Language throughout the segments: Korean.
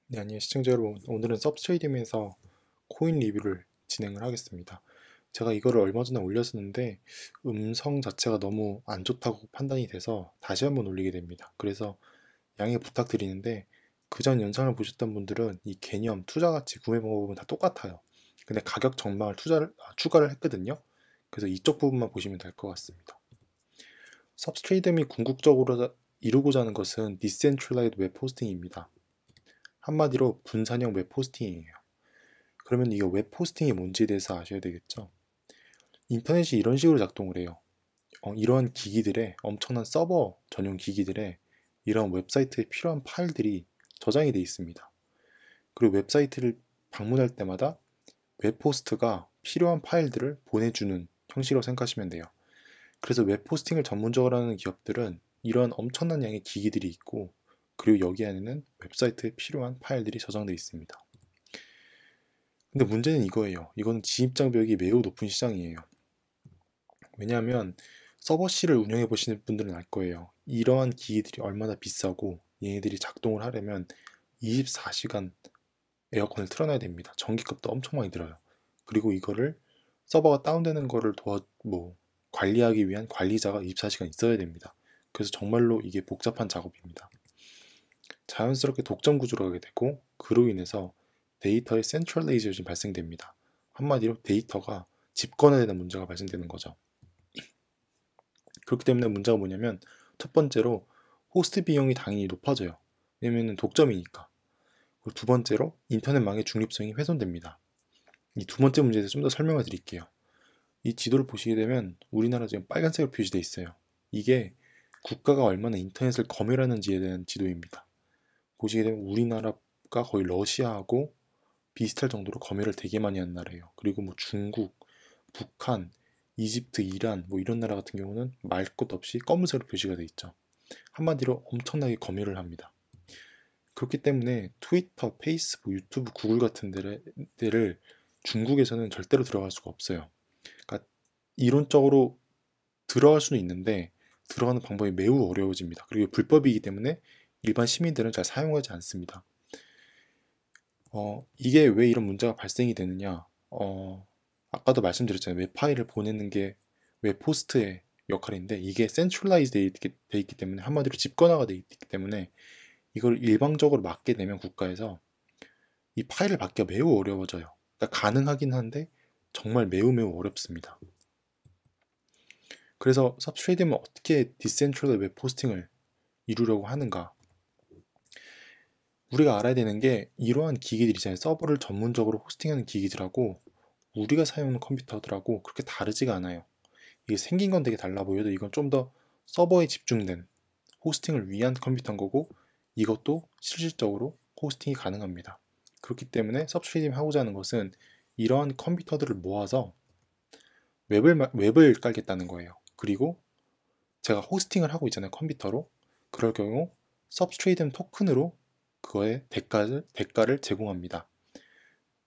네, 안녕하세요 시청자 여러분. 오늘은 서브트레이딩에서 코인 리뷰를 진행을 하겠습니다. 제가 이거를 얼마 전에 올렸었는데 음성 자체가 너무 안 좋다고 판단이 돼서 다시 한번 올리게 됩니다. 그래서 양해 부탁드리는데 그전 영상을 보셨던 분들은 이 개념, 투자가치, 구매 방법은 다 똑같아요. 근데 가격 전망을 추가를 했거든요. 그래서 이쪽 부분만 보시면 될 것 같습니다. 서브트레이딩이 궁극적으로 이루고자 하는 것은 디센트럴라이즈드 웹 호스팅입니다. 한마디로 분산형 웹 호스팅이에요. 그러면 이거 웹 호스팅이 뭔지에 대해서 아셔야 되겠죠? 인터넷이 이런 식으로 작동을 해요. 이러한 기기들의 엄청난 서버 전용 기기들의 이런 웹사이트에 필요한 파일들이 저장이 되어 있습니다. 그리고 웹사이트를 방문할 때마다 웹호스트가 필요한 파일들을 보내주는 형식으로 생각하시면 돼요. 그래서 웹호스팅을 전문적으로 하는 기업들은 이런 엄청난 양의 기기들이 있고 그리고 여기 안에는 웹사이트에 필요한 파일들이 저장되어 있습니다. 근데 문제는 이거예요. 이거는 진입장벽이 매우 높은 시장이에요. 왜냐하면 서버실을 운영해 보시는 분들은 알 거예요. 이러한 기기들이 얼마나 비싸고 얘네들이 작동을 하려면 24시간 에어컨을 틀어놔야 됩니다. 전기값도 엄청 많이 들어요. 그리고 이거를 서버가 다운되는 거를 관리하기 위한 관리자가 24시간 있어야 됩니다. 그래서 정말로 이게 복잡한 작업입니다. 자연스럽게 독점 구조로 가게 되고 그로 인해서 데이터의 센트럴라이제이션이 발생됩니다. 한마디로 데이터가 집권해야 되는 문제가 발생되는 거죠. 그렇기 때문에 문제가 뭐냐면 첫 번째로 호스트 비용이 당연히 높아져요. 왜냐면 독점이니까. 그리고 두 번째로 인터넷망의 중립성이 훼손됩니다. 이 두 번째 문제에 대해서 좀 더 설명을 드릴게요. 이 지도를 보시게 되면 우리나라 지금 빨간색으로 표시되어 있어요. 이게 국가가 얼마나 인터넷을 검열하는지에 대한 지도입니다. 보시게 되면 우리나라가 거의 러시아하고 비슷할 정도로 검열을 되게 많이 한 나라예요. 그리고 뭐 중국, 북한, 이집트, 이란 이런 나라 같은 경우는 말 것도 없이 검은색으로 표시가 되어 있죠. 한마디로 엄청나게 검열을 합니다. 그렇기 때문에 트위터, 페이스북, 유튜브, 구글 같은 데를 중국에서는 절대로 들어갈 수가 없어요. 그러니까 이론적으로 들어갈 수는 있는데 들어가는 방법이 매우 어려워집니다. 그리고 불법이기 때문에 일반 시민들은 잘 사용하지 않습니다. 이게 왜 이런 문제가 발생이 되느냐? 아까도 말씀드렸잖아요. 웹 파일을 보내는 게 웹 호스트의 역할인데 이게 센트럴라이즈 돼 있기 때문에 한마디로 집권화가 돼 있기 때문에 이걸 일방적으로 막게 되면 국가에서 이 파일을 받기가 매우 어려워져요. 그러니까 가능하긴 한데 정말 매우 어렵습니다. 그래서 서브트레이딩은 어떻게 디센트럴라이즈 웹 호스팅을 이루려고 하는가? 우리가 알아야 되는 게 이러한 기기들 있잖아요. 서버를 전문적으로 호스팅하는 기기들하고 우리가 사용하는 컴퓨터들하고 그렇게 다르지가 않아요. 이게 생긴 건 되게 달라 보여도 이건 좀 더 서버에 집중된 호스팅을 위한 컴퓨터인 거고 이것도 실질적으로 호스팅이 가능합니다. 그렇기 때문에 서브트레이딩 하고자 하는 것은 이러한 컴퓨터들을 모아서 웹을 깔겠다는 거예요. 그리고 제가 호스팅을 하고 있잖아요. 컴퓨터로. 그럴 경우 서브트레이딩 토큰으로 그거의 대가를 제공합니다.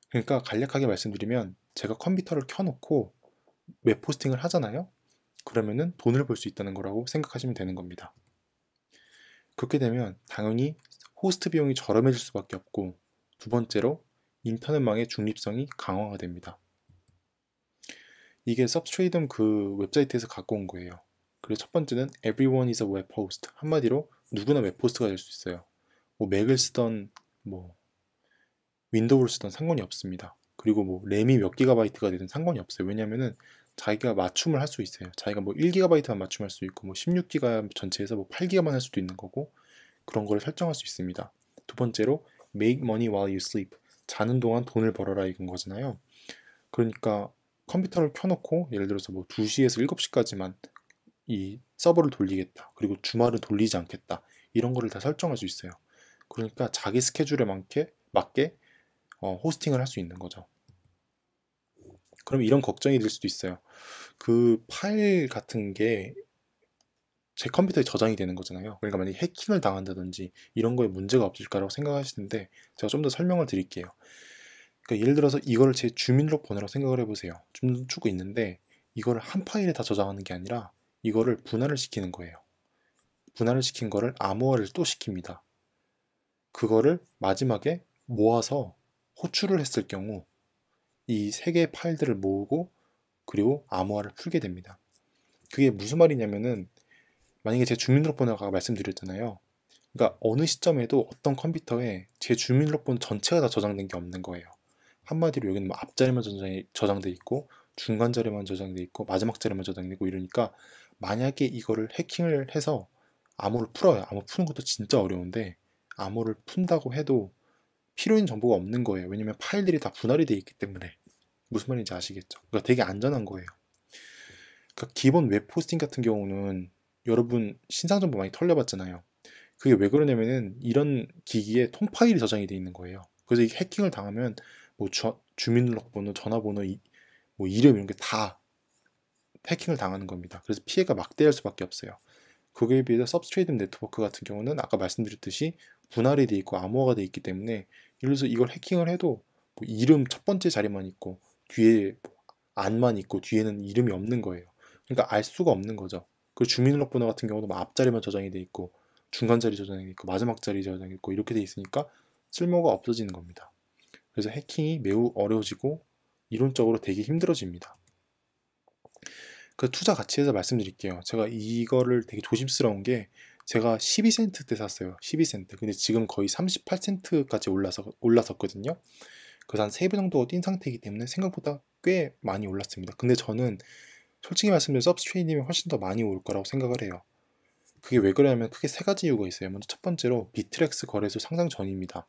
그러니까 간략하게 말씀드리면 제가 컴퓨터를 켜놓고 웹 호스팅을 하잖아요. 그러면은 돈을 벌 수 있다는 거라고 생각하시면 되는 겁니다. 그렇게 되면 당연히 호스트 비용이 저렴해질 수밖에 없고 두 번째로 인터넷망의 중립성이 강화가 됩니다. 이게 서브트레이든 그 웹사이트에서 갖고 온 거예요. 그리고 첫 번째는 Everyone is a web host. 한마디로 누구나 웹 호스트가 될 수 있어요. 맥을 쓰던 윈도우를 쓰던 상관이 없습니다. 그리고 램이 몇 기가바이트가 되든 상관이 없어요. 왜냐면은 자기가 맞춤을 할 수 있어요. 자기가 1기가바이트만 맞춤할 수 있고 16기가 전체에서 8기가만 할 수도 있는 거고 그런 거를 설정할 수 있습니다. 두 번째로 make money while you sleep. 자는 동안 돈을 벌어라 이건 거잖아요. 그러니까 컴퓨터를 켜놓고 예를 들어서 2시에서 7시까지만 이 서버를 돌리겠다. 그리고 주말은 돌리지 않겠다. 이런 거를 다 설정할 수 있어요. 그러니까 자기 스케줄에 맞게 호스팅을 할 수 있는 거죠. 그럼 이런 걱정이 들 수도 있어요. 그 파일 같은 게 제 컴퓨터에 저장이 되는 거잖아요. 그러니까 만약에 해킹을 당한다든지 이런 거에 문제가 없을까라고 생각하시는데 제가 좀 더 설명을 드릴게요. 그러니까 예를 들어서 이거를 제 주민등록번호라고 생각을 해보세요. 주민등록증이 있는데 이거를 한 파일에 다 저장하는 게 아니라 이거를 분할을 시키는 거예요. 분할을 시킨 거를 암호화를 또 시킵니다. 그거를 마지막에 모아서 호출을 했을 경우 이 세 개의 파일들을 모으고 그리고 암호화를 풀게 됩니다. 그게 무슨 말이냐면은 만약에 제 주민등록번호 아까 말씀드렸잖아요. 그러니까 어느 시점에도 어떤 컴퓨터에 제 주민등록번호 전체가 다 저장된 게 없는 거예요. 한마디로 여기는 뭐 앞자리만 저장돼 있고 중간 자리만 저장돼 있고 마지막 자리만 저장돼 있고 이러니까 만약에 이거를 해킹을 해서 암호를 풀어요. 암호 푸는 것도 진짜 어려운데 암호를 푼다고 해도 필요 있는 정보가 없는 거예요. 왜냐면 파일들이 다 분할이 되어 있기 때문에. 무슨 말인지 아시겠죠? 그러니까 되게 안전한 거예요. 그러니까 기본 웹 호스팅 같은 경우는 여러분 신상 정보 많이 털려봤잖아요. 그게 왜 그러냐면은 이런 기기에 통 파일이 저장이 돼 있는 거예요. 그래서 이 해킹을 당하면 뭐 주민등록번호, 전화번호, 뭐 이름 이런 게 다 해킹을 당하는 겁니다. 그래서 피해가 막대할 수밖에 없어요. 그거에 비해서 서브스트레이트 네트워크 같은 경우는 아까 말씀드렸듯이 분할이 돼 있고 암호화가 돼 있기 때문에 예를 들어서 이걸 해킹을 해도 뭐 이름 첫 번째 자리만 있고 뒤에 뭐 안만 있고 뒤에는 이름이 없는 거예요. 그러니까 알 수가 없는 거죠. 그 주민등록번호 같은 경우도 뭐 앞자리만 저장이 돼 있고 중간 자리 저장이 돼 있고 마지막 자리 저장이 있고 이렇게 돼 있으니까 쓸모가 없어지는 겁니다. 그래서 해킹이 매우 어려워지고 이론적으로 되게 힘들어집니다. 그 투자 가치에서 말씀드릴게요. 제가 이거를 되게 조심스러운 게 제가 12센트 때 샀어요. 12센트. 근데 지금 거의 38센트까지 올랐었거든요. 그래서 한 3배 정도 뛴 상태이기 때문에 생각보다 꽤 많이 올랐습니다. 근데 저는 솔직히 말씀드리면 서브스트레이님이 훨씬 더 많이 올 거라고 생각을 해요. 그게 왜 그러냐면 크게 세 가지 이유가 있어요. 먼저 첫 번째로 비트렉스 거래소 상장 전입니다.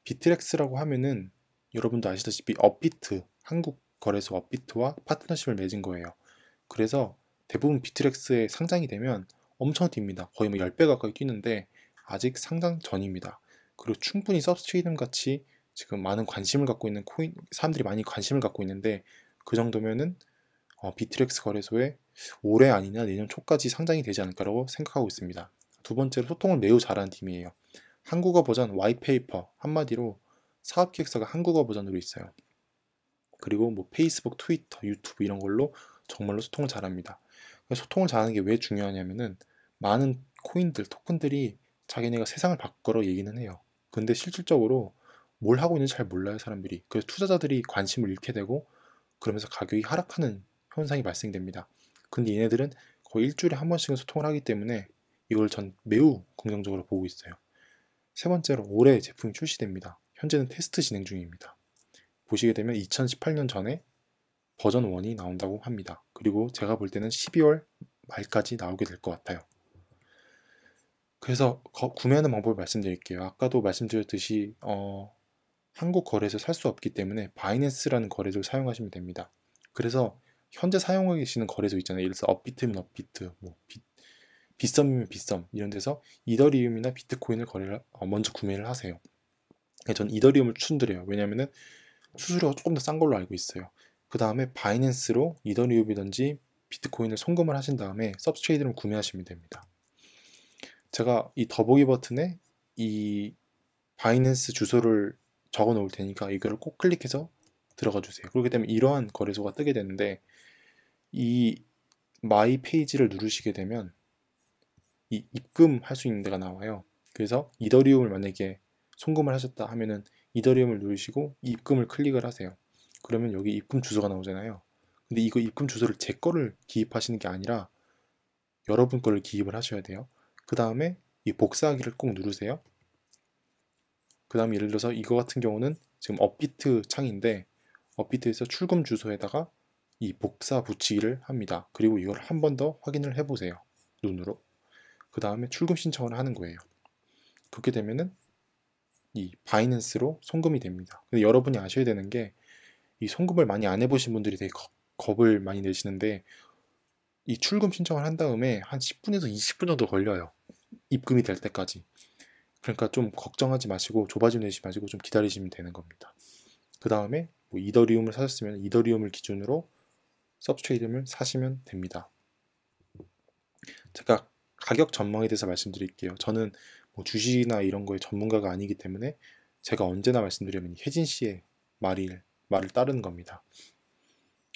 비트렉스라고 하면은 여러분도 아시다시피 업비트, 한국 거래소 업비트와 파트너십을 맺은 거예요. 그래서 대부분 비트렉스에 상장이 되면 엄청 뜁니다. 거의 뭐 10배 가까이 뛰는데 아직 상장 전입니다. 그리고 충분히 서브스트레이트 같이 지금 많은 관심을 갖고 있는 코인, 사람들이 많이 관심을 갖고 있는데 그 정도면은 비트렉스 거래소에 올해 아니냐 내년 초까지 상장이 되지 않을까라고 생각하고 있습니다. 두 번째로 소통을 매우 잘하는 팀이에요. 한국어 버전 와이페이퍼, 한마디로 사업기획서가 한국어 버전으로 있어요. 그리고 뭐 페이스북, 트위터, 유튜브 이런 걸로 정말로 소통을 잘합니다. 소통을 잘하는 게 왜 중요하냐면은 많은 코인들, 토큰들이 자기네가 세상을 바꾸러 얘기는 해요. 근데 실질적으로 뭘 하고 있는지 잘 몰라요, 사람들이. 그래서 투자자들이 관심을 잃게 되고 그러면서 가격이 하락하는 현상이 발생됩니다. 근데 얘네들은 거의 일주일에 한 번씩은 소통을 하기 때문에 이걸 전 매우 긍정적으로 보고 있어요. 세 번째로 올해 제품이 출시됩니다. 현재는 테스트 진행 중입니다. 보시게 되면 2018년 전에 버전 1이 나온다고 합니다. 그리고 제가 볼 때는 12월 말까지 나오게 될 것 같아요. 그래서 구매하는 방법을 말씀드릴게요. 아까도 말씀드렸듯이 한국 거래소에 살 수 없기 때문에 바이낸스라는 거래소를 사용하시면 됩니다. 그래서 현재 사용하고 계시는 거래소 있잖아요. 예를 들어서 업비트면 업비트, 뭐 빗썸이면 빗썸 이런 데서 이더리움이나 비트코인을 먼저 구매를 하세요. 저는 이더리움을 추천드려요. 왜냐하면 수수료가 조금 더 싼 걸로 알고 있어요. 그 다음에 바이낸스로 이더리움이든지 비트코인을 송금을 하신 다음에 서브스트레이트를 구매하시면 됩니다. 제가 이 더보기 버튼에 이 바이낸스 주소를 적어 놓을 테니까 이걸 꼭 클릭해서 들어가 주세요. 그렇게 되면 이러한 거래소가 뜨게 되는데 이 마이 페이지를 누르시게 되면 이 입금할 수 있는 데가 나와요. 그래서 이더리움을 만약에 송금을 하셨다 하면은 이더리움을 누르시고 입금을 클릭을 하세요. 그러면 여기 입금 주소가 나오잖아요. 근데 이거 입금 주소를 제 거를 기입하시는 게 아니라 여러분 거를 기입을 하셔야 돼요. 그 다음에 이 복사하기를 꼭 누르세요. 그 다음에 예를 들어서 이거 같은 경우는 지금 업비트 창인데 업비트에서 출금 주소에다가 이 복사 붙이기를 합니다. 그리고 이걸 한 번 더 확인을 해보세요. 눈으로. 그 다음에 출금 신청을 하는 거예요. 그렇게 되면은 이 바이낸스로 송금이 됩니다. 근데 여러분이 아셔야 되는 게 이 송금을 많이 안 해보신 분들이 되게 겁을 많이 내시는데 이 출금 신청을 한 다음에 한 10분에서 20분 정도 걸려요. 입금이 될 때까지. 그러니까 좀 걱정하지 마시고 조바심 내지 마시고 좀 기다리시면 되는 겁니다. 그 다음에 뭐 이더리움을 사셨으면 이더리움을 기준으로 서브스트레이트를 사시면 됩니다. 제가 가격 전망에 대해서 말씀드릴게요. 저는 뭐 주식이나 이런 거에 전문가가 아니기 때문에 제가 언제나 말씀드리면 혜진 씨의 말을 따르는 겁니다.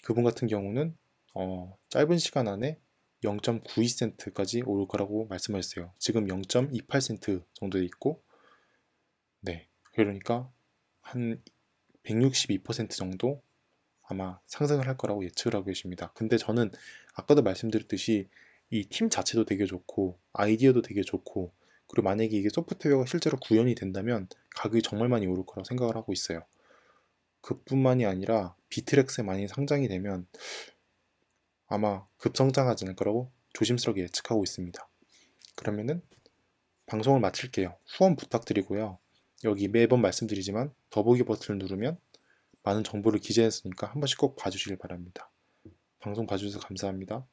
그분 같은 경우는 짧은 시간 안에 0.92센트까지 오를 거라고 말씀하셨어요. 지금 0.28센트 정도에 있고, 네, 그러니까 한 162% 정도 아마 상승을 할 거라고 예측을 하고 계십니다. 근데 저는 아까도 말씀드렸듯이 이 팀 자체도 되게 좋고 아이디어도 되게 좋고, 그리고 만약에 이게 소프트웨어가 실제로 구현이 된다면 가격이 정말 많이 오를 거라고 생각을 하고 있어요. 그뿐만이 아니라 비트렉스에 많이 상장이 되면 아마 급성장하지 않을 거라고 조심스럽게 예측하고 있습니다. 그러면은 방송을 마칠게요. 후원 부탁드리고요. 여기 매번 말씀드리지만 더보기 버튼을 누르면 많은 정보를 기재했으니까 한 번씩 꼭 봐주시길 바랍니다. 방송 봐주셔서 감사합니다.